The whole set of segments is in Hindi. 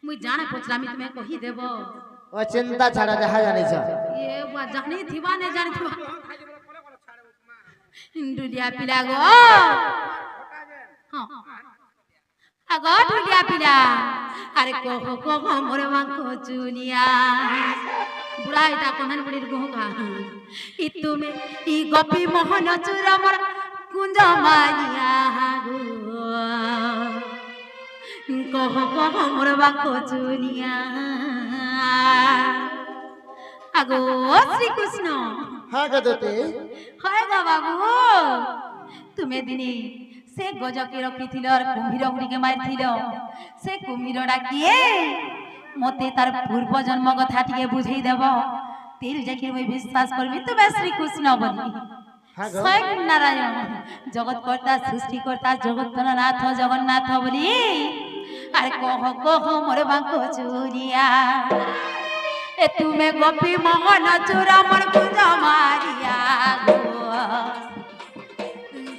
मुई जाने पचरामी तुम्हें कही देव ओ चिंता छाड़ा जहा जानी छ ये बुआ जानी थिबा ने जानी थिबा डुलिया पिला गो हां आगो डुलिया पिला अरे कहो मोरे मांको चुनिया बुढ़ा इटा कोनन बुढ़ी गोगा इ तुमे इ गोपी मोहन चुरा मोर कुंज मानिया गो कहो मोर बाको चुनिया आगो श्री कृष्ण हां गदते हाय गा बाबू तुम्हें दिनी से गजके रखिथिल और कुम्भीर गुड़िके मारिथिल से कुम्भीरडा किए मते तार पूर्व जन्म कथा टिके बुझेई देब तेल जाके मैं विश्वास करबी तुम्हें श्री कृष्ण बोली स्वयं नारायण जगत कर्ता सृष्टि कर्ता जगत नाथ जगन्नाथ बोली अरे कहो मोर बांको चुरिया ए तुम्हें गोपी मोहन चूरा मोर कुंज मारिया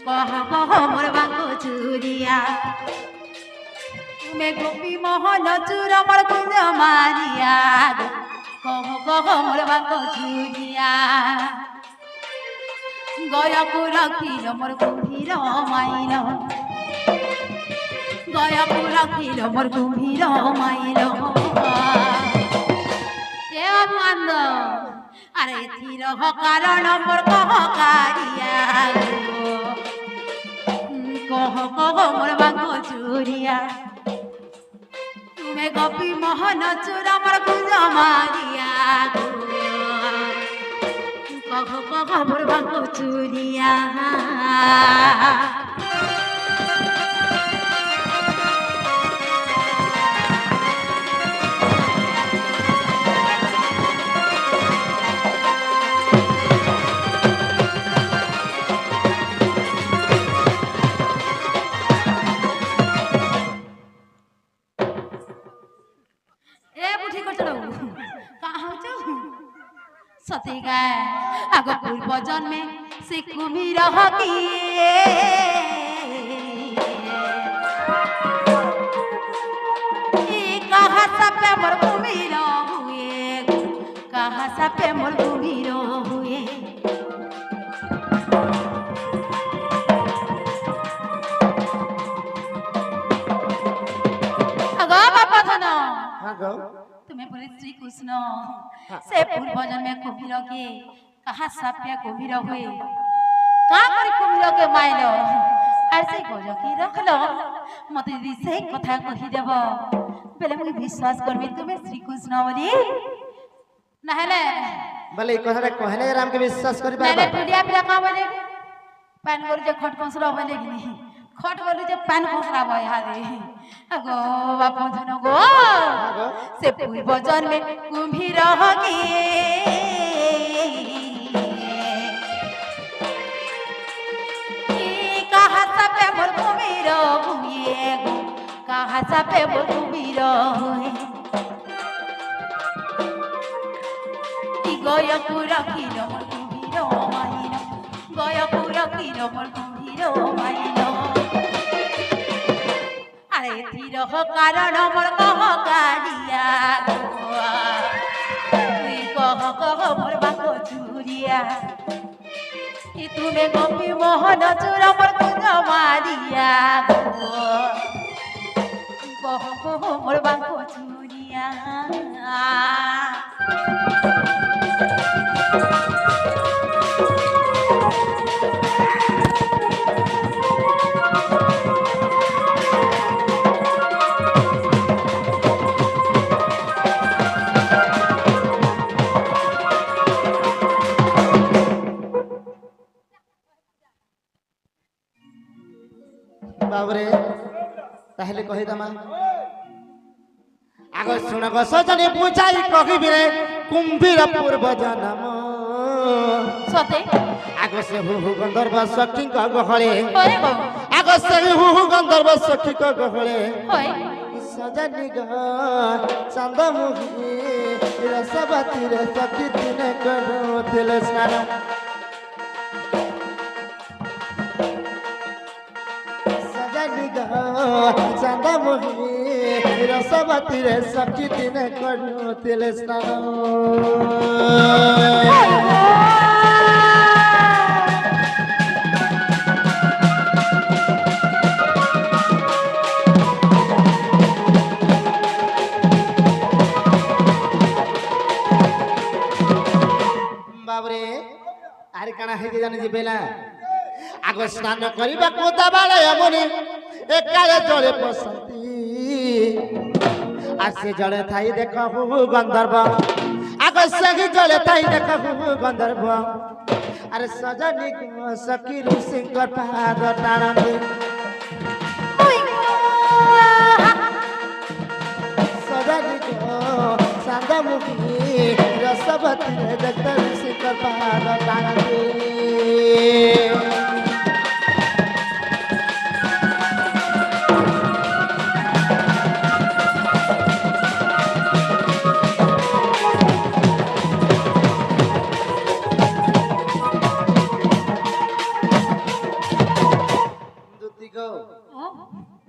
कहो मोर बांको चुरिया तुम्हें गोपी मोहन चूरा मोर कुंज मारिया कहो मोर बांको चुरिया गया को रखिल मोर कुम्भीर माइल गया को रखिल मोर कुम्भीर माइल अरे थिर कारण मोर कहकारिया कहो मोर बांको चुरिया तुम्हें गोपी मोहन चूरा मोर कुंज मारिया कहो मोर बांको चुरिया सती गाय आग पूर्व जन्मे से कुम्भीर हकिए कहा सपे मोर कुम्भीर हुए कहा सपे मोर कुम्भीर हुए अगो बापा धन हां गो तुम्हें बोले श्री कृष्ण से पूर्व जन्मे कुम्भीर के कहा साप्या कुम्भीर हुए कहाँ पर कुम्भीर के माइलो और से गोजो की रखलो मते दी से कथा कहि देब बेले मुई विश्वास करबी तुम्हें श्री कृष्ण बोली नहले बोले कथा कहले राम के विश्वास करि मैंने पाबा टुडिया पिला का बोले पान गोल जे खट कंसरा बोले कि खट बोलू जे पान कंसरा बय हादे अगो बापा धन गो से पूर्व जन्मे कुम्भीर हकी कहा सपे मोर कुम्भीर हुए कहा सपे मोर कुम्भीर हुए गय पूरा किलो मोर कुम्भीर माइल गय पूरा किलो मोर कुम्भीर माइल अरे थिर कारण मोर कहकारिया तुई कहो मोर बाको चुरिया कि तुम्हें गोपी मोहन चूरा मोर कुंज मारिया कहो मोर बाको चुरिया बाबरे ताहले कहि दमा आगो सुन गो सजनी पूजाई कहिबि रे कुम्भीर पूर्व जन्म सते आगो से हु गंधर्व सखी का गहळे होय गो आगो से हु गंधर्व सखी का गहळे होय सजनी ग चंदमुखी रसवती रे सखी तिने करो तिल स्नान सजनी ग चंद ଚନ୍ଦ୍ରମୁଖୀ ରସବତୀରେ ସଖୀ ଦିନେ କରୁଥିଲେ ସ୍ନାନ ବାବରେ ଆରେ କାଣା ହେଇଛି ଜାଣି ଯିବେ ନା ଆଗ ସ୍ନାନ କରିବାକୁ ଦବାଳେ ଅମନି ଏକାଳେ ଜଳେ ପଶନ୍ତି আর সে জলে থাই দেখ হুহু গন্ধর্ব আগ সেই জলে থাই দেখ হুহু গন্ধর্ব আরে সজনী সখী ঋষিঙ্কর পাদ টাণন্তি সজনী চান্দমুখী রসবতী দেখ ঋষিঙ্কর পাদ টাণন্তি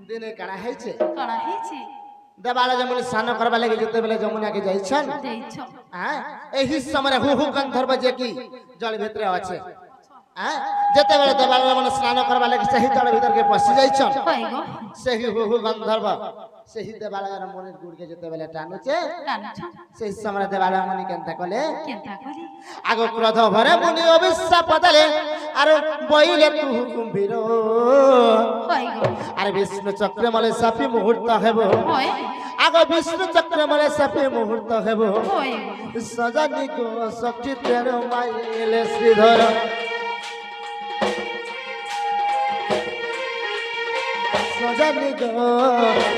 দিনে কানা হয়েছে কানা হয়েছে দেবালে যেমন স্নান করবা লাগি যেতেবেলে যমুনাকে যাইছন হ্যাঁ এই সময় হু হু গন্ধর্ব যে কি জল ভিতরে আছে হ্যাঁ যেতেবেলে দেবালে যেমন স্নান করবা লাগি সেই জল ভিতরকে পশি যাইছন সেই হু হু গন্ধর্ব সেই দেবালয়ের মনের গুড়কে যেতেবেলে টানুছে সেই সময় দেবালয় মনি কেনতা কলে আগ ক্রোধ ভরে মুনি অভিশাপ দেলে আর বইলে তু কুম্ভীর আর বিষ্ণু চক্র মলে সাপি মুহূর্ত হেব আগ বিষ্ণু চক্র মলে সাপি মুহূর্ত হেব সজনী কো সখী তের মাইলে শ্রীধর সজনী গো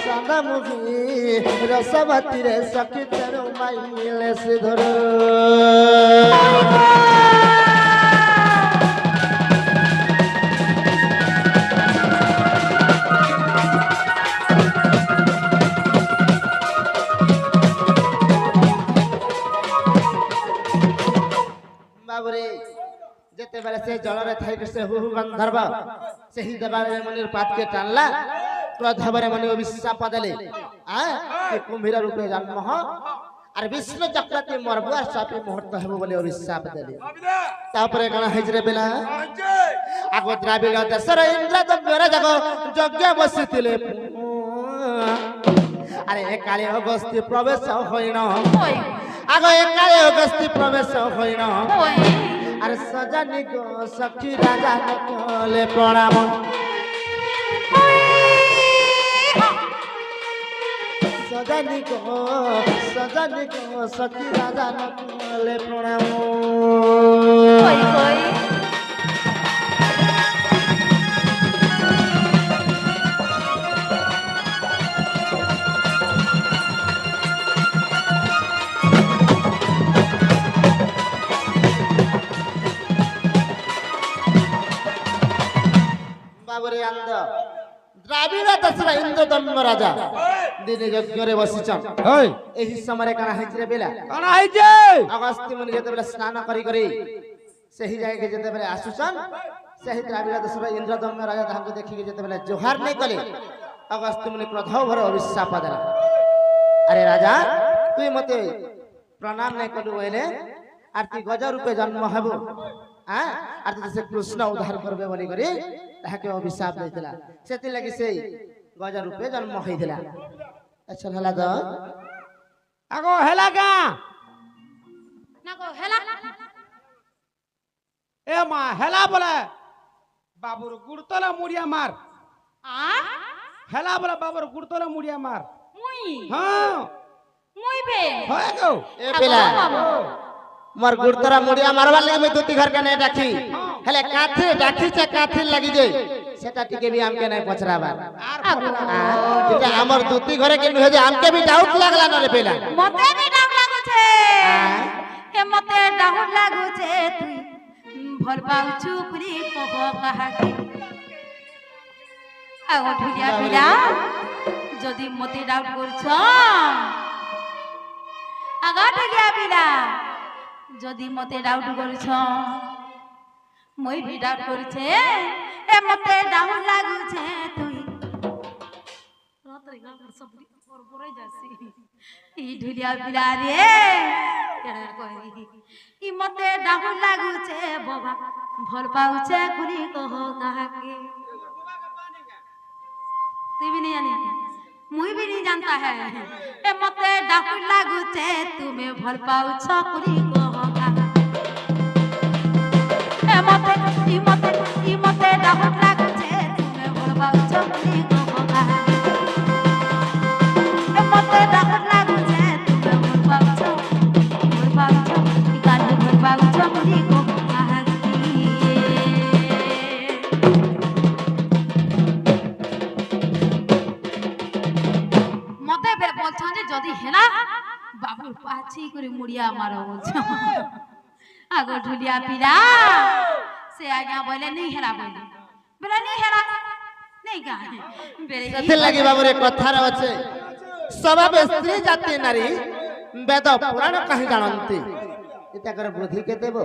চান্দমুখী রসবতী রে সখী তের মাইলে শ্রীধর যেতেবেলে সে জলরে থাইকে সে হু হু গন্ধর্ব সেই দেবালয় মনির পাতকে টানলা ক্রোধবরে মনি অভিশাপ দেলে কুম্ভীর রূপে জন্ম হ আর বিষ্ণু চক্রতে মরবু আর সাপে মুহূর্ত হেব বলে অভিশাপ দেলে তারপরে কানা হইজরে বেলা আগ দ্রাবিড় দেশর ইন্দ্রদম্বর জগ যজ্ঞ বসিতিলে আরে একালে অগস্তি প্রবেশ হইন আগ একালে অগস্তি প্রবেশ হইন আর সজনী গো সখী রাজা কলে প্রণাম সজনী গো সখী রাজা কলে প্রণাম দ্রাবিড় দেশর ইন্দ্রদম্ব রাজা দিনে যজ্ঞরে বসিছন এই সময় কানা হইছে বেলা কানা হইছে অগস্ত্য মুনি যেতেবেলে স্নান করি করি সেই জায়গায় যেতেবেলে আসুছন সেই দ্রাবিড় দেশর ইন্দ্রদম্ব রাজা তাহাকে দেখি যেতেবেলে জোহার নাই কলে অগস্ত্য মুনি ক্রোধ ভরে অভিশাপ দেলা আরে রাজা তুই মতে প্রণাম নাই কলু বলে আর তুই গজ রূপে জন্ম হব হ্যাঁ আর সে কৃষ্ণ উদ্ধার করবে বলি করে তাহাকে অভিশাপ দিয়েছিল সেতি লাগি সেই গজ রূপে জন্ম হয়েছিল আচ্ছা হেলা দ আগো হেলা গা না গো হেলা এ মা হেলা বলে বাবুর গুড়তলা মুড়িয়া মার হেলা বলে বাবুর গুড়তলা মুড়িয়া মার মুই হ্যাঁ মুই বে হয় গো এ বেলা मोर गुड़तरा मुड़िया मारवा लगे मैं दुती घर के नहीं डाकी हेले काथी डाकी से काथी लगी जे सेटा टिके भी हमके नहीं पचराबा ठीक हमर दुती घरे के नुहे जे हमके भी डाउट लागला न रे पेला मते भी डाउट लागु छे हे मते डाउट लागु छे तुई भल पाउ चुपरी कह कहा के আগো ঢুলিয়া পিলা যদি মতে ডাউট করছ আগো ঢুলিয়া পিলা যদি মতে ডাউট করছ মই ভি ডাউট করছে এ মতে ডাউট লাগুছে তুই রাত্রে ইগা সবরি পরে যাসি ই ঢুলিয়া পিলা রে কেড়ে কই ই মতে ডাহু লাগুছে বাবা ভাল পাউছে খুলি কহ কাহাকে তুই भी नहीं जानी मुई भी नहीं जानता है ए मते डाकू लागुचे तुम्हें भल पाउ छकुरी कहका ई मते डाकू लागुचे तुम्हें भल पाउ छकुरी कहका ए मते डाकू लागुचे तुम्हें भल पाउ छकुरी गाल भल पाउ छकुरी कहका যদি হেলা বাবুর পাছি করে মুড়িয়া মারো বলছো আগো ঢুলিয়া পিলা সে আজ্ঞা বলে নেই হেলা বলে নেই হেলা নেই গা বেরে সেতে লাগি বাবুরে কথার আছে স্বভাবে স্ত্রী জাতি নারী বেদ পুরাণ কাহি জানন্তি এটা করে বুদ্ধি কে দেব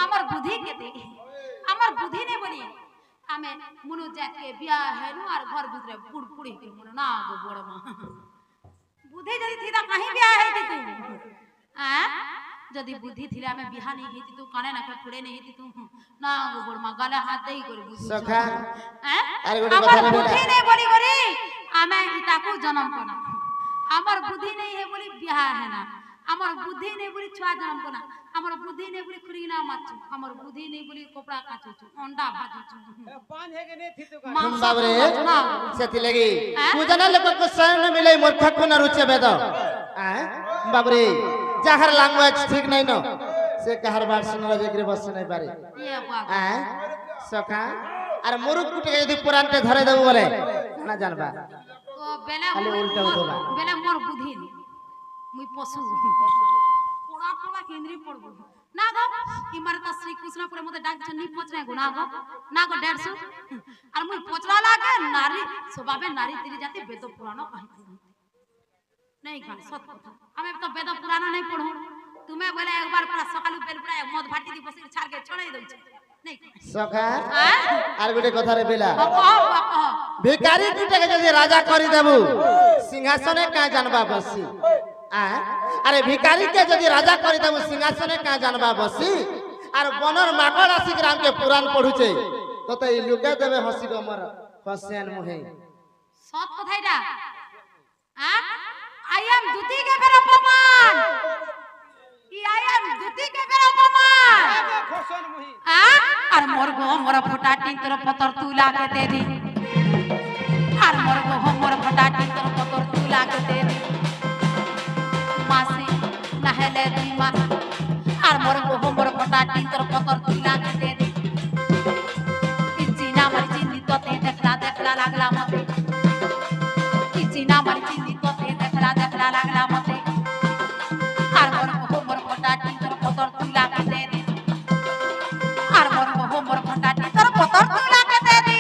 আমার বুদ্ধি কে দে আমার বুদ্ধি নেই বলি আমি মুনু যাকে বিয়া হেনু আর ঘর ভিতরে পুড়পুড়ি কে মুনু না গো বড় মা বুদ্ধি যদি থিতা কাহি বিয়া হেতি তু যদি বুদ্ধি থিলে আমি বিহা নেই হেতি তু কানে নাকে পুড়ে নেই হেতি তু না গো বড় মা গালে হাত দেই করে বুদ্ধি সখা আর গোটে আমার কথা বুদ্ধি নেই বলি করি আমি ইতাকু জন্ম কোনা আমার বুদ্ধি নেই হে বলি বিয়া হে না আমার বুদ্ধি নেই বলি ছুয়া জন্ম কোনা আমার বুদ্ধি নেই বলি খুরি না মাছু আমার বুদ্ধি নেই বলি কোপড়া কাচুচু অন্ডা ভাজুচু पान है के नहीं थी तो हम बाबरे सेति लगी पूजना लोक को शरण मिले मूर्ख को न रुचे बेद बाबरे जाहर लैंग्वेज ठीक नहीं न से कहर बात सुन लगे के बस नहीं पारे ये बाबा सखा अरे मुरुक कुटे यदि पुराण ते धरे देबो बोले ना जानबा तो बेला खाली उल्टा होतबा बेला मोर बुद्धि मुई पशु पोड़ा पोड़ा केंद्री पड़बो ना गो कि मारता श्री कृष्ण पुरे मते डाक जन्नी पचने गो ना गो 150 और मुई पचला लागे नारी स्वभावे नारी तेरी जाति वेद पुराण कहि नहीं खान सत কথা আমি তো বেদ পুরাণ नहीं पढू तुम्हें बोले एक बार पूरा सकालू बेल पूरा मद भाटी दी बसी छाड़ के छोड़ाई दउछ नहीं सखा आर गोटे कथा रे बेला कह भिखारी कुटे के जदी राजा करी देबू सिंहासने का जानबा बसी अरे भिखारी के जदी राजा करी देबू सिंहासने का जानबा बसी आर बनर माकड़ आसी ग्राम के पुराण पढुचे तो ई लुके देबे हसी गमर फसेन मुहे सत কথা এটা आई एम दुती के बेर अपमान आई एम दुती के बेर अपमान खोसन मुही और मोर गो मोर फटा टिंकर पतर तुला के दे दी और मोर गो मोर फटा टिंकर पतर तुला के दे दी मासी नहले दी मा और मोर गो मोर फटा टिंकर पतर तुला के दे दी इचीना मर चिंदी तो ते देखला लागला मते इचीना मर चिंदी तो ते देखला लागला मते और मोर गो मोर फटा टिंकर पतर तुला के दे दी और मोर को मोर फटा टिकर पतर तुला के दे दी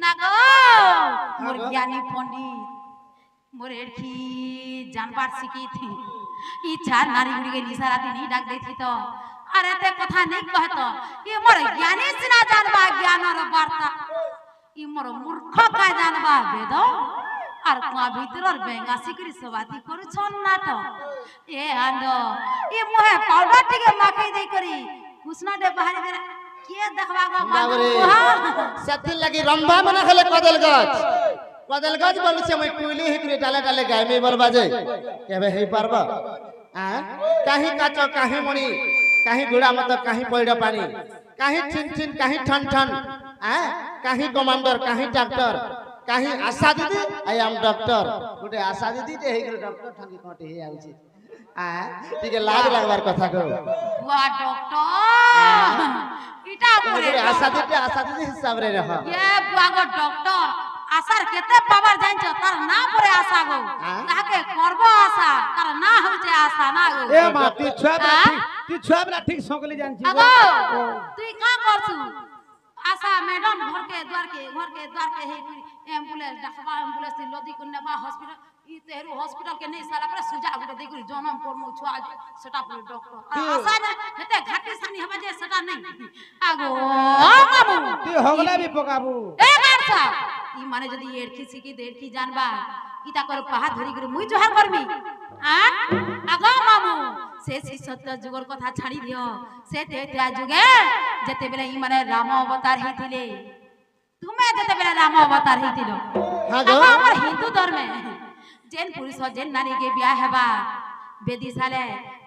ना गो मोर ज्ञानी पंडित मोर एठी जानबार सिखी थी इच्छा नारी गुड़ी के निसारा दिन ही डाक देती तो अरे ते कथा नहीं कहतो ये मोर ज्ञानी सिना जानबा ज्ञान और वार्ता ये मोर मूर्ख का जानबा वेद আর কোয়া ভিতরর বেঙ্গাসি করি সবাতি করছন না তো এ আন্দ এ মোহে পাউডার টিকে মাখাই দেই করি কুসনা দে বাহারি দে কে দেখবা গো बाबरे सेति लगी रंभा मना खले कदल गज बोलछे मैं कुइली हिकरी डाले डाले गाय में बरबाजे केबे हे पारबा काहे काचो काहे मणि काहे गुड़ा मत काहे पइडा पानी काहे छिन छिन काहे ठन ठन काहे कमांडर काहे डॉक्टर काहे आशा दीदी आई एम डॉक्टर गुटे आशा दीदी जे हे डॉक्टर ठंगी कोटे हे आउची ठीक लाज लागबार कथा को बुआ डॉक्टर इटा बोले आशा दीदी हिसाब रे रह ये बुआ गो डॉक्टर आशार केते पावर जान छ तार ना परे आशा गो ताके करबो आशा तार ना होचे आशा ना गो ए मा ती छुआ बला ठीक सकली जान छी अगो तू का करछु आशा मैडम घर के द्वार के हे एम्बुलेंस डकबा एम्बुलेंस लदी को नेबा हॉस्पिटल ই তেহরু হসপিটাল কে নেই সারা পরে সুজা গুটে দেখি জনম করমু ছুয়া সেটা পরে ডক্টর আশা না হেতে ঘাটি সানি হবে যে সেটা নাই আগো বাবু তুই হগলা বি পকাবু এ গারসা ই মানে যদি এড়কি শিখি দেড়কি জানবা ইতা কর পাহা ধরি করে মুই জহার করবি আ আগো মামু সে সত্য যুগর কথা ছাড়ি দিও সে তেয়া যুগে যেতে বেলা ই মানে রাম অবতার হইতিলে তুমি যেতে বেলা রাম অবতার হইতিল হ্যাঁ গো। আগো আমার হিন্দু ধর্মে যেন পুরুষ যেন নারী কে বিয়া হেবা বেদি সালে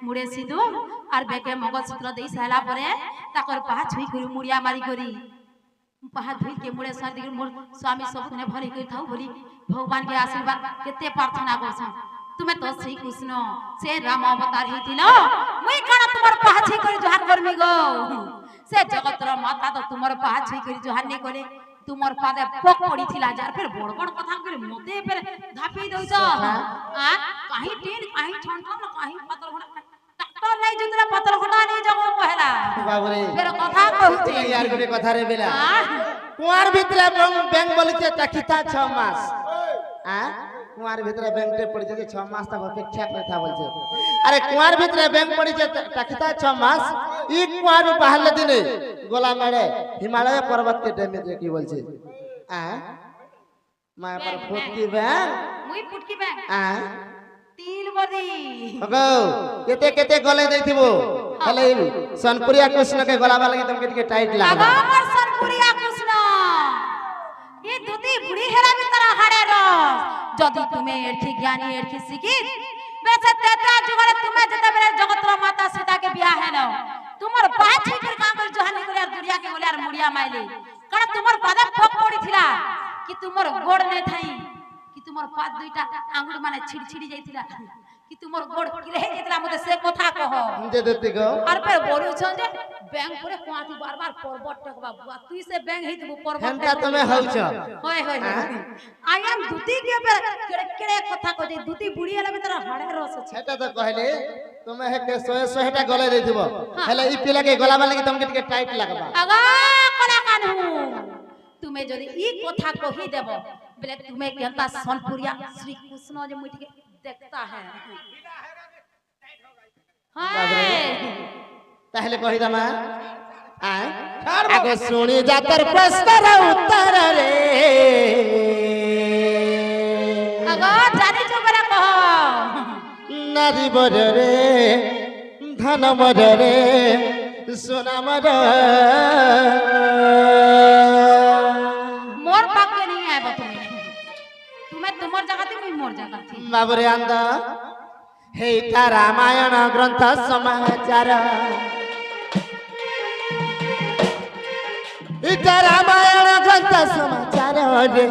মুড়ে সিঁদুর আর বেকে মগজসূত্র দেই সাইলা পরে তাকর পাহা ছুই করি মুড়িয়া মারি করি পাহা ধুই के मुड़े सर दिगर मोर स्वामी सबने भरी कई थाउ बोली भगवान के आशीर्वाद केते प्रार्थना करछ तुमे तो श्री कृष्ण से राम अवतार हितिल मुई काना तुमर पाहा छी करी जोहार करमी गो से जगतर माता तो तुमर पाहा छी करी जोहार नै करे तुमर पादे पक पड़ी थिला जार फिर बड़ बड़ कथा करे मते फिर धापी दउछ आ काहे टीन काहे ठन ठन काहे पतर घोड़ा ट्रैक्टर नै जुतरा पतर घोड़ा नै जगो पहला बाबरे फिर कथा कहूची यार गोटे কথা রে বেলা কুয়ার ভিতরে ব্যাংক বলিছে টাকিতা 6 মাস হ্যাঁ কুয়ার ভিতরে ব্যাংকতে পড়িছে যে 6 মাস তক অপেক্ষা কথা বলছে আরে কুয়ার ভিতরে ব্যাংক পড়িছে টাকিতা 6 মাস ই কুয়ার বাহারলে দিনে গোলা মেড়ে হিমালয় পর্বতকে ডেমে যে কি বলছে হ্যাঁ মা पर ফুটকি ব্যাংক মুই ফুটকি ব্যাং হ্যাঁ তিল বদি ওগো কেতে কেতে গলে দেইতিবো তাহলে সনপুরিয়া কৃষ্ণকে গলাবা লাগি তুমি টিকে টাইট লাগবা আগো আমার সনপুরিয়া কৃষ্ণ ই দুতি বুড়ি হেরা ভিতর হাড়ে র যদি তুমি এরকি জ্ঞানী এরকি শিক্ষিত বেসে তেতা যুগরে তুমি যেতে বেলে জগতর মাতা সীতাকে বিয়া হেলো তোমার বাছি করে কাম করে জহানি করে আর দুনিয়া কে বলে আর মুড়িয়া মাইলে কারণ তোমার পাদে পক পড়িছিলা কি তোমার গোড় নে থাই কি তোমার পাদ দুইটা আঙ্গুল মানে ছিড়ছিড়ি যাইতিলা কি তোমার গোড় কিলে যাইতিলা মতে সে কথা কহ যে দেতি গো আর পর বলুছন যে ব্যাংক করে কোয়াতি বারবার পর্বত টকবা বুয়া তুই সে ব্যাংক হেইতবু পর্বত হেনটা তুমি হউছ হয় হয় আই এম দুতি কে কেড়ে কেড়ে কথা কই দুতি বুড়ি এলা ভিতর হাড়ে রস আছে সেটা তো কইলে তুমি হেকে 100টা গলে দেইতিব হেলে ই পিলাকে গলাবা লাগি তুমি টিকে টাইট লাগবা আগা কোলা কানু তুমি যদি ই কথা কহি দেব বলে তুমি কেনতা সনপুরিয়া শ্রী কৃষ্ণ যে মুইটিকে দেখতা है হায় তাহলে কহি দামা আগে শুনি যাতর প্রশ্নের উত্তর রে আগা জানি চোবরা কহ নারী বরে ধন মরে সোনা মরে मोर पाके नहीं आए তুমি তুমি তোমার জায়গাতে মুই মোর জায়গাতে বাবরে আন্দ হেইটা রামায়ণ গ্রন্থ সমাচার এটা রামায়ণ গ্রন্থ সমাচার রে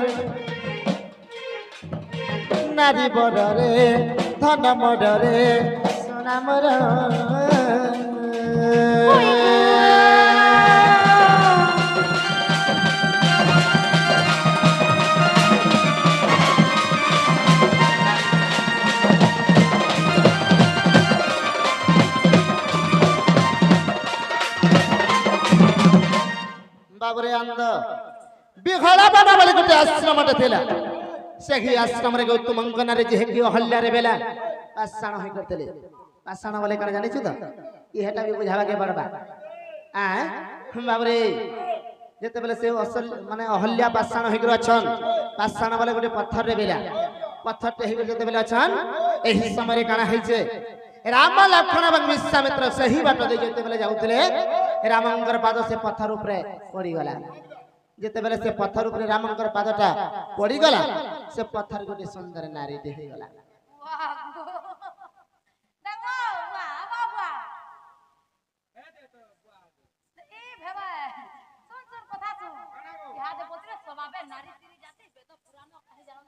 নারী বড়রে ধন মরে সোনা মরে बाबरे आंद बिघड़ा बना वाले गोटे आश्रमटे थिला सेही आश्रम रे गौतम अंगना रे जेकी अहल्या रे बेला पाषाण होई करतले पाषाण वाले कण जानि छु त ई हेटा भी बुझावा के पड़बा आ बाबरे जेते बेले से असल माने अहल्या पाषाण होई कर अछन पाषाण वाले गोटे पत्थर रे बेला पत्थर ते होई जेते बेले अछन एही समय काना heiছে राम लक्ष्मण एवं विश्वामित्र सही बाट दे जेते बेले जाउतले रामंकर पाद से पत्थर ऊपर पड़ी गला जेते बेले से पत्थर ऊपर रामंकर पादटा पड़ी गला से पत्थर गोटे सुंदर नारी दे हे गला देखो वाह बाबा ए भेबा सुन सुन কথা सुन इहा जे बोतरे स्वभावे नारी तिरी जाति बेद पुरानो कहि जान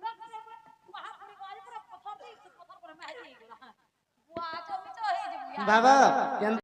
लोग वहां पूरी गाड़ी पूरा पत्थर दे पत्थर पर में आई गला बुआ जो मिचो हे जे बुआ बाबा